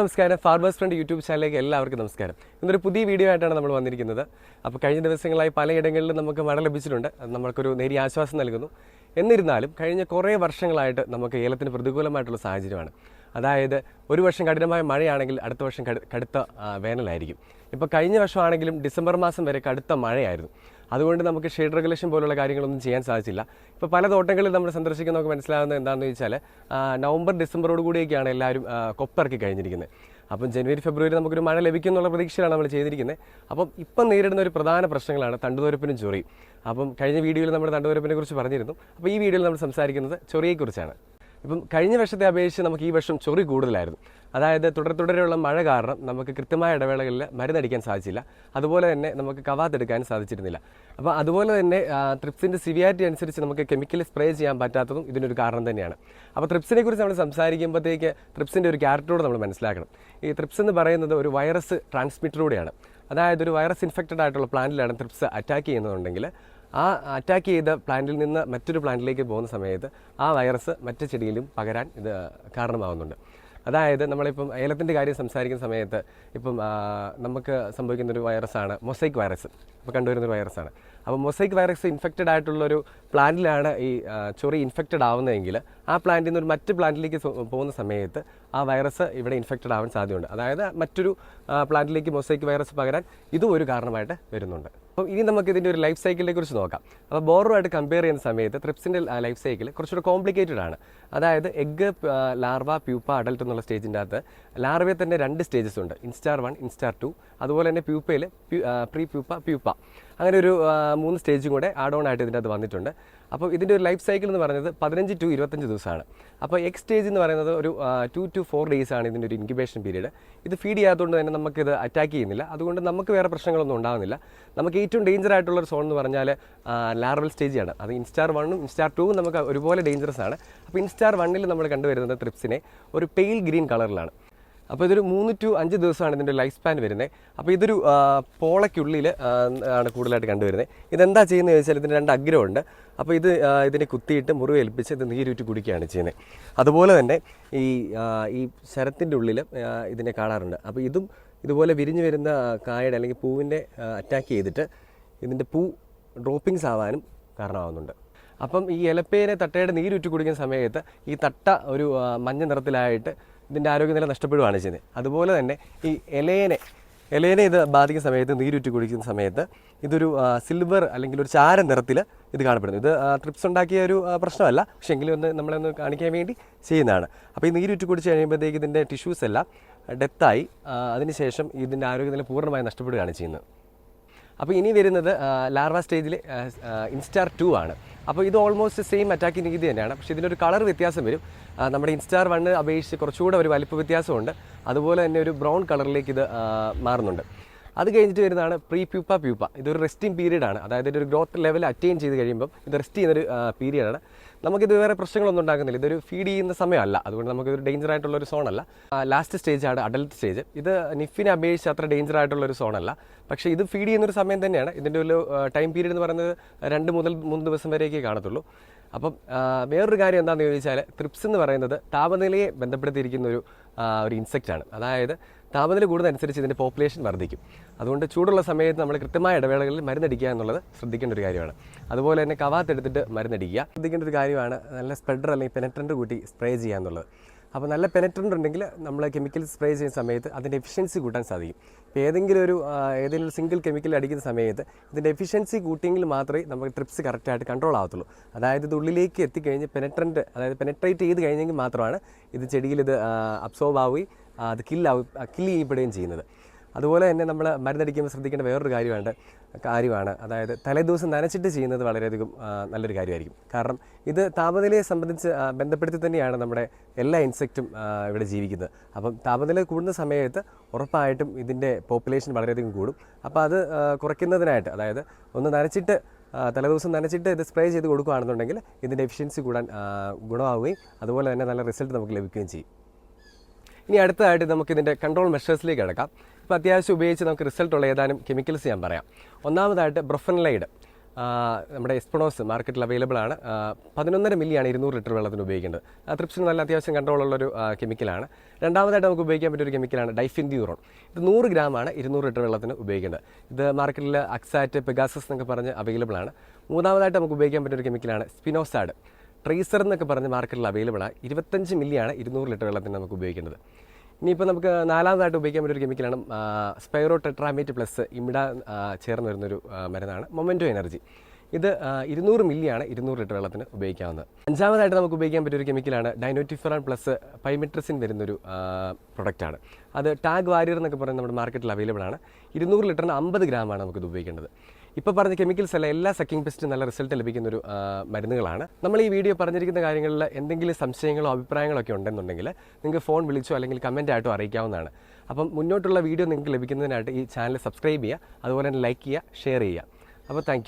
നമസ്കാരം. Farmers front YouTube ചാനലിലേക്ക് എല്ലാവർക്കും നമസ്കാരം. ഇന്നൊരു പുതിയ വീഡിയോ ആയിട്ടാണ് നമ്മൾ വന്നിരിക്കുന്നത്. അപ്പോൾ കഴിഞ്ഞ ദിവസങ്ങളായി പലയിടങ്ങളിലും നമുക്ക് മഴ ലഭിച്ചിട്ടുണ്ട്. അത് നമുക്കൊരു നേരിയ ആശ്വാസം നൽകുന്നു. എന്നിരുന്നാലും കഴിഞ്ഞ കുറേ വർഷങ്ങളായിട്ട് നമുക്ക് ഏലത്തിന് പ്രതികൂലമായിട്ടുള്ള സാഹചര്യമാണ്. അതായത് ഒരു വർഷം കഠിനമായ മഴയാണെങ്കിൽ അടുത്ത വർഷം കടുത്ത വേനലായിരിക്കും. ഇപ്പോൾ കഴിഞ്ഞ വർഷമാണെങ്കിലും ഡിസംബർ മാസം വരെ കടുത്ത മഴയായിരുന്നു. അതുകൊണ്ട് നമുക്ക് ഷെയ്ഡ് റെഗുലേഷൻ പോലുള്ള കാര്യങ്ങളൊന്നും ചെയ്യാൻ സാധിച്ചില്ല. ഇപ്പോൾ പല തോട്ടങ്ങളിൽ നമ്മൾ സന്ദർശിക്കുന്ന നമുക്ക് മനസ്സിലാകുന്നത് എന്താണെന്ന് ചോദിച്ചാൽ നവംബർ ഡിസംബറോട് കൂടിയൊക്കെയാണ് എല്ലാവരും കൊപ്പിറക്കി കഴിഞ്ഞിരിക്കുന്നത്. അപ്പം ജനുവരി ഫെബ്രുവരി നമുക്കൊരു മഴ ലഭിക്കും എന്നുള്ള പ്രതീക്ഷയാണ് നമ്മൾ ചെയ്തിരിക്കുന്നത്. അപ്പം ഇപ്പം നേരിടുന്ന ഒരു പ്രധാന പ്രശ്നങ്ങളാണ് തണ്ടുതുരപ്പിനും ചൊറിയും. അപ്പം കഴിഞ്ഞ വീഡിയോയിൽ നമ്മൾ തണ്ടുതുരപ്പിനെ കുറിച്ച് പറഞ്ഞിരുന്നു. അപ്പോൾ ഈ വീഡിയോയിൽ നമ്മൾ സംസാരിക്കുന്നത് ചൊറിയെക്കുറിച്ചാണ്. ഇപ്പം കഴിഞ്ഞ വർഷത്തെ അപേക്ഷിച്ച് നമുക്ക് ഈ വർഷം ചൊറി കൂടുതലായിരുന്നു. അതായത് തുടരെയുള്ള മഴ കാരണം നമുക്ക് കൃത്യമായ ഇടവേളകളിൽ മരുന്നടിക്കാൻ സാധിച്ചില്ല. അതുപോലെ തന്നെ നമുക്ക് കവാത്തെടുക്കാൻ സാധിച്ചിരുന്നില്ല. അപ്പോൾ അതുപോലെ തന്നെ ട്രിപ്സിൻ്റെ സിവിയാരിറ്റി അനുസരിച്ച് നമുക്ക് കെമിക്കൽ സ്പ്രേ ചെയ്യാൻ പറ്റാത്തതും ഇതിനൊരു കാരണം തന്നെയാണ്. അപ്പോൾ ട്രിപ്സിനെ കുറിച്ച് നമ്മൾ സംസാരിക്കുമ്പോഴത്തേക്ക് ട്രിപ്സിൻ്റെ ഒരു ക്യാരക്ടറോട് നമ്മൾ മനസ്സിലാക്കണം. ഈ ട്രിപ്സ് എന്ന് പറയുന്നത് ഒരു വൈറസ് ട്രാൻസ്മിറ്ററൂടെയാണ്. അതായത് ഒരു വൈറസ് ഇൻഫെക്റ്റഡ് ആയിട്ടുള്ള പ്ലാന്റിലാണ് ട്രിപ്സ് അറ്റാക്ക് ചെയ്യുന്നതുണ്ടെങ്കിൽ ആ അറ്റാക്ക് ചെയ്ത പ്ലാന്റിൽ നിന്ന് മറ്റൊരു പ്ലാന്റിലേക്ക് പോകുന്ന സമയത്ത് ആ വൈറസ് മറ്റു ചെടിയിലും പകരാൻ ഇത് കാരണമാകുന്നുണ്ട്. അതായത് നമ്മളിപ്പം ഏലത്തിൻ്റെ കാര്യം സംസാരിക്കുന്ന സമയത്ത് ഇപ്പം നമുക്ക് സംഭവിക്കുന്നൊരു വൈറസാണ് മൊസൈക്ക് വൈറസ്. ഇപ്പോൾ കണ്ടുവരുന്നൊരു വൈറസാണ്. അപ്പോൾ മൊസൈക്ക് വൈറസ് ഇൻഫെക്റ്റഡ് ആയിട്ടുള്ളൊരു പ്ലാന്റിലാണ് ഈ ചൊറി ഇൻഫെക്റ്റഡ് ആവുന്നതെങ്കിൽ ആ പ്ലാന്റിൽ നിന്ന് ഒരു മറ്റ് പ്ലാന്റിലേക്ക് പോകുന്ന സമയത്ത് ആ വൈറസ് ഇവിടെ ഇൻഫെക്റ്റഡ് ആവാൻ സാധ്യതയുണ്ട്. അതായത് മറ്റൊരു പ്ലാന്റിലേക്ക് മൊസൈക്ക് വൈറസ് പകരാൻ ഇതും ഒരു കാരണമായിട്ട് വരുന്നുണ്ട്. അപ്പം ഇനി നമുക്ക് ഇതിൻ്റെ ഒരു ലൈഫ് സൈക്കിളിനെ കുറിച്ച് നോക്കാം. അപ്പോൾ ബോറുമായിട്ട് കമ്പയർ ചെയ്യുന്ന സമയത്ത് ട്രിപ്സിൻ്റെ ലൈഫ് സൈക്കിൾ കുറച്ചുകൂടെ കോംപ്ലിക്കേറ്റഡ് ആണ്. അതായത് എഗ്, ലാർവ, പ്യൂപ്പ, അഡൽട്ട് എന്നുള്ള സ്റ്റേജിൻ്റെ അകത്ത് ലാർവയിൽ തന്നെ 2 സ്റ്റേജസ് ഉണ്ട്. Instar 1, instar 2. അതുപോലെ തന്നെ പ്യൂപ്പയിൽ പ്രീ പ്യൂപ്പ, പ്യൂപ്പ, അങ്ങനെ ഒരു 3 സ്റ്റേജും കൂടെ ആഡ് ഓൺ ആയിട്ട് ഇതിൻ്റെ അകത്ത് വന്നിട്ടുണ്ട്. അപ്പോൾ ഇതിൻ്റെ ഒരു ലൈഫ് സൈക്കിൾ എന്ന് പറയുന്നത് 15 to 25 ദിവസമാണ്. അപ്പോൾ എഗ് സ്റ്റേജ് എന്ന് പറയുന്നത് ഒരു 2 to 4 days ആണ് ഇതിൻ്റെ ഒരു ഇൻക്യുബേഷൻ പീരീഡ്. ഇത് ഫീഡ് ചെയ്യാത്തതുകൊണ്ട് തന്നെ നമുക്കിത് അറ്റാക്ക് ചെയ്യുന്നില്ല. അതുകൊണ്ട് നമുക്ക് വേറെ പ്രശ്നങ്ങളൊന്നും ഉണ്ടാകുന്നില്ല. നമുക്ക് ഏറ്റവും ഡേഞ്ചർ ആയിട്ടുള്ളൊരു സോൺ എന്ന് പറഞ്ഞാൽ ലാർവൽ സ്റ്റേജാണ്. അത് ഇൻസ്റ്റാർ 1ഉം ഇൻസ്റ്റാർ 2ഉം നമുക്ക് ഒരുപോലെ ഡേഞ്ചറസ് ആണ്. അപ്പോൾ ഇൻസ്റ്റാർ 1ൽ നമ്മൾ കണ്ടുവരുന്നത് ട്രിപ്സിനെ ഒരു പെയിൽ ഗ്രീൻ കളറിലാണ്. അപ്പോൾ ഇതൊരു 3 to 5 ദിവസമാണ് ഇതിൻ്റെ ലൈഫ് സ്പാൻ വരുന്നത്. അപ്പോൾ ഇതൊരു പോളയ്ക്കുള്ളിൽ ആണ് കൂടുതലായിട്ട് കണ്ടുവരുന്നത്. ഇതെന്താ ചെയ്യുന്നത് ചോദിച്ചാൽ ഇതിന് 2 അഗ്രമുണ്ട്. അപ്പോൾ ഇതിനെ കുത്തിയിട്ട് മുറിവേൽപ്പിച്ച് ഇത് നീരൂറ്റി കുടിക്കുകയാണ് ചെയ്യുന്നത്. അതുപോലെ തന്നെ ഈ ശരത്തിൻ്റെ ഉള്ളിൽ ഇതിനെ കാണാറുണ്ട്. അപ്പോൾ ഇതും ഇതുപോലെ വിരിഞ്ഞു വരുന്ന കായയുടെ അല്ലെങ്കിൽ പൂവിൻ്റെ അറ്റാക്ക് ചെയ്തിട്ട് ഇതിൻ്റെ പൂ ഡ്രോപ്പിങ്സ് ആവാനും കാരണമാകുന്നുണ്ട്. അപ്പം ഈ ഇലപ്പേനെ തട്ടയുടെ നീരൂറ്റി കുടിക്കുന്ന സമയത്ത് ഈ തട്ട ഒരു മഞ്ഞ നിറത്തിലായിട്ട് ഇതിൻ്റെ ആരോഗ്യനില നഷ്ടപ്പെടുകയാണ് ചെയ്യുന്നത്. അതുപോലെ തന്നെ ഈ ഇലയെ ഇത് ബാധിക്കുന്ന സമയത്ത് നീരൂറ്റി കുടിക്കുന്ന സമയത്ത് ഇതൊരു സിൽവർ അല്ലെങ്കിൽ ഒരു ചാര നിറത്തിൽ ഇത് കാണപ്പെടുന്നു. ഇത് ട്രിപ്സ് ഉണ്ടാക്കിയ ഒരു പ്രശ്നമല്ല, പക്ഷേ എങ്കിലും നമ്മളൊന്ന് കാണിക്കാൻ വേണ്ടി ചെയ്യുന്നതാണ്. അപ്പോൾ ഈ നീരൂറ്റി കുടിച്ച് കഴിയുമ്പോഴത്തേക്ക് ഇതിൻ്റെ ടിഷ്യൂസ് എല്ലാം ഡെത്തായി അതിനുശേഷം ഇതിൻ്റെ ആരോഗ്യനില പൂർണ്ണമായി നഷ്ടപ്പെടുകയാണ് ചെയ്യുന്നത്. അപ്പോൾ ഇനി വരുന്നത് ലാർവ സ്റ്റേജിൽ ഇൻസ്റ്റാർ 2 ആണ്. അപ്പോൾ ഇത് ഓൾമോസ്റ്റ് സെയിം അറ്റാക്കിംഗ് രീതി തന്നെയാണ്. പക്ഷേ ഇതിനൊരു കളർ വ്യത്യാസം വരും. നമ്മുടെ ഇൻസ്റ്റാർ 1 അപേക്ഷിച്ച് കുറച്ചുകൂടെ ഒരു വലിപ്പ വ്യത്യാസമുണ്ട്. അതുപോലെ തന്നെ ഒരു ബ്രൗൺ കളറിലേക്ക് ഇത് മാറുന്നുണ്ട്. അത് കഴിഞ്ഞിട്ട് വരുന്നതാണ് പ്രീ പ്യൂപ്പ, പ്യൂപ്പ. ഇതൊരു റെസ്റ്റിംഗ് പീരീഡാണ്. അതായത് ഒരു ഗ്രോത്ത് ലെവൽ അറ്റൈൻ ചെയ്ത് കഴിയുമ്പം ഇത് റെസ്റ്റ് ചെയ്യുന്നൊരു പീരീഡാണ്. നമുക്കിത് വേറെ പ്രശ്നങ്ങളൊന്നും ഉണ്ടാക്കുന്നില്ല. ഇതൊരു ഫീഡ് ചെയ്യുന്ന സമയമല്ല. അതുകൊണ്ട് നമുക്കിതൊരു ഡേഞ്ചർ ആയിട്ടുള്ളൊരു സോണല്ല. ലാസ്റ്റ് സ്റ്റേജാണ് അഡൽട്ട് സ്റ്റേജ്. ഇത് നിഫിനെ അപേക്ഷിച്ച് അത്ര ഡേഞ്ചർ ആയിട്ടുള്ളൊരു സോണല്ല. പക്ഷേ ഇത് ഫീഡ് ചെയ്യുന്നൊരു സമയം തന്നെയാണ്. ഇതിൻ്റെ ഒരു ടൈം പീരീഡ് എന്ന് പറയുന്നത് 2 മുതൽ 3 ദിവസം വരെയൊക്കെ കാണത്തുള്ളൂ. അപ്പം വേറൊരു കാര്യം എന്താണെന്ന് ചോദിച്ചാൽ ട്രിപ്സ് എന്ന് പറയുന്നത് താപനിലയെ ബന്ധപ്പെടുത്തിയിരിക്കുന്ന ഒരു ഇൻസെക്റ്റാണ്. അതായത് താപനില കൂടുന്നതനുസരിച്ച് ഇതിൻ്റെ പോപ്പുലേഷൻ വർദ്ധിക്കും. അതുകൊണ്ട് ചൂടുള്ള സമയത്ത് നമ്മൾ കൃത്യമായ ഇടവേളകളിൽ മരുന്നടിക്കുക എന്നുള്ളത് ശ്രദ്ധിക്കേണ്ട ഒരു കാര്യമാണ്. അതുപോലെ തന്നെ കവാത്തെടുത്തിട്ട് മരുന്നടിക്കുക ശ്രദ്ധിക്കേണ്ട ഒരു കാര്യമാണ്. നല്ല സ്പ്രെഡർ അല്ലെങ്കിൽ പെനട്രൻ്റ് കൂട്ടി സ്പ്രേ ചെയ്യുക എന്നുള്ളത്. അപ്പോൾ നല്ല പെനട്രൻ്റ് ഉണ്ടെങ്കിൽ നമ്മൾ കെമിക്കൽ സ്പ്രേ ചെയ്യുന്ന സമയത്ത് അതിൻ്റെ എഫിഷ്യൻസി കൂട്ടാൻ സാധിക്കും. ഇപ്പോൾ ഏതെങ്കിലും സിംഗിൾ കെമിക്കൽ അടിക്കുന്ന സമയത്ത് ഇതിൻ്റെ എഫിഷ്യൻസി കൂട്ടിയെങ്കിൽ മാത്രമേ നമുക്ക് ട്രിപ്സ് കറക്റ്റായിട്ട് കൺട്രോൾ ആവത്തുള്ളൂ. അതായത് ഇത് ഉള്ളിലേക്ക് എത്തിക്കഴിഞ്ഞ് പെനട്രേറ്റ് ചെയ്ത് കഴിഞ്ഞെങ്കിൽ മാത്രമാണ് ഇത് ചെടിയിൽ ഇത് അബ്സോർബ് ആവുകയും അത് കില്ല് ചെയ്യപ്പെടുകയും ചെയ്യുന്നത്. അതുപോലെ തന്നെ നമ്മൾ മരുന്നടിക്കുമ്പോൾ ശ്രദ്ധിക്കേണ്ട വേറൊരു കാര്യമാണ് അതായത് തലേദിവസം നനച്ചിട്ട് ചെയ്യുന്നത് വളരെയധികം നല്ലൊരു കാര്യമായിരിക്കും. കാരണം ഇത് താപനിലയെ സംബന്ധിച്ച് ബന്ധപ്പെടുത്തി തന്നെയാണ് നമ്മുടെ എല്ലാ ഇൻസെക്റ്റും ഇവിടെ ജീവിക്കുന്നത്. അപ്പം താപനില കൂടുന്ന സമയത്ത് ഉറപ്പായിട്ടും ഇതിൻ്റെ പോപ്പുലേഷൻ വളരെയധികം കൂടും. അപ്പോൾ അത് കുറയ്ക്കുന്നതിനായിട്ട് അതായത് ഒന്ന് തലേദിവസം നനച്ചിട്ട് ഇത് സ്പ്രേ ചെയ്ത് കൊടുക്കുകയാണെന്നുണ്ടെങ്കിൽ ഇതിൻ്റെ എഫിഷ്യൻസി കൂടാൻ ഗുണമാവുകയും അതുപോലെ തന്നെ നല്ല റിസൾട്ട് നമുക്ക് ലഭിക്കുകയും ചെയ്യും. ഇനി അടുത്തതായിട്ട് നമുക്കിതിൻ്റെ കൺട്രോൾ മെഷേഴ്സിലേക്ക് കിടക്കാം. ഇപ്പോൾ അത്യാവശ്യം ഉപയോഗിച്ച് നമുക്ക് റിസൾട്ടുള്ള ഏതാനും കെമിക്കൽസ് ഞാൻ പറയാം. ഒന്നാമതായിട്ട് ബ്രൊഫെനലൈഡ്. നമ്മുടെ എസ്പെണോസ് മാർക്കറ്റിൽ അവൈലബിൾ ആണ്. 11.5 മില്ലിയാണ് 200 ലിറ്റർ വെള്ളത്തിന് ഉപയോഗിക്കേണ്ടത്. ട്രിപ്സിന് നല്ല അത്യാവശ്യം കൺട്രോളുള്ളൊരു കെമിക്കലാണ്. രണ്ടാമതായിട്ട് നമുക്ക് ഉപയോഗിക്കാൻ പറ്റിയൊരു കെമിക്കലാണ് ഡൈഫിൻഡ്യൂറോൺ. ഇത് 100 ഗ്രാമാണ് 200 ലിറ്റർ വെള്ളത്തിന് ഉപയോഗിക്കേണ്ടത്. ഇത് മാർക്കറ്റിൽ അക്സാറ്റ്, പെഗാസസ് എന്നൊക്കെ പറഞ്ഞ് അവൈലബിൾ ആണ്. മൂന്നാമതായിട്ട് നമുക്ക് ഉപയോഗിക്കാൻ പറ്റിയൊരു കെമിക്കലാണ് സ്പിനോസാഡ്. ട്രേസർ എന്നൊക്കെ പറഞ്ഞ് മാർക്കറ്റിൽ അവൈലബിൾ ആണ്. 25 മില്ലിയാണ് 200 ലിറ്റർ വെള്ളത്തിന് നമുക്ക് ഉപയോഗിക്കേണ്ടത്. ഇനിയിപ്പോൾ നമുക്ക് നാലാമതായിട്ട് ഉപയോഗിക്കാൻ പറ്റിയൊരു കെമിക്കലാണ് സ്പൈറോ ടെട്രാമേറ്റ് പ്ലസ് ഇമിഡ ചേർന്ന് വരുന്നൊരു മരുന്നാണ് മൊമെൻറ്റോ എനർജി. ഇത് 200 മില്ലിയാണ് 200 ലിറ്റർ വെള്ളത്തിന് ഉപയോഗിക്കാവുന്നത്. അഞ്ചാമതായിട്ട് നമുക്ക് ഉപയോഗിക്കാൻ പറ്റിയൊരു കെമിക്കലാണ് ഡൈനോറ്റിഫെറാൻ പ്ലസ് പൈമെട്രസിൻ വരുന്നൊരു പ്രൊഡക്റ്റാണ്. അത് ടാഗ് വാരിയർ എന്നൊക്കെ പറയുന്നത് നമ്മുടെ മാർക്കറ്റിൽ അവൈലബിൾ ആണ്. 200 ലിറ്ററിന് 50 ഗ്രാമാണ് നമുക്കിത് ഉപയോഗിക്കേണ്ടത്. ഇപ്പോൾ പറഞ്ഞ കെമിക്കൽസ് അല്ല, എല്ലാ സക്കിംഗ് പെസ്റ്റും നല്ല റിസൾട്ട് ലഭിക്കുന്നൊരു മരുന്നുകളാണ്. നമ്മൾ ഈ വീഡിയോ പറഞ്ഞിരിക്കുന്ന കാര്യങ്ങളിൽ എന്തെങ്കിലും സംശയങ്ങളോ അഭിപ്രായങ്ങളോ ഒക്കെ ഉണ്ടെന്നുണ്ടെങ്കിൽ നിങ്ങൾക്ക് ഫോൺ വിളിച്ചോ അല്ലെങ്കിൽ കമൻ്റ് ആയിട്ടോ അറിയിക്കാവുന്നതാണ്. അപ്പം മുന്നോട്ടുള്ള വീഡിയോ നിങ്ങൾക്ക് ലഭിക്കുന്നതിനായിട്ട് ഈ ചാനൽ സബ്സ്ക്രൈബ് ചെയ്യുക, അതുപോലെ തന്നെ ലൈക്ക് ചെയ്യുക, ഷെയർ ചെയ്യുക. അപ്പോൾ താങ്ക്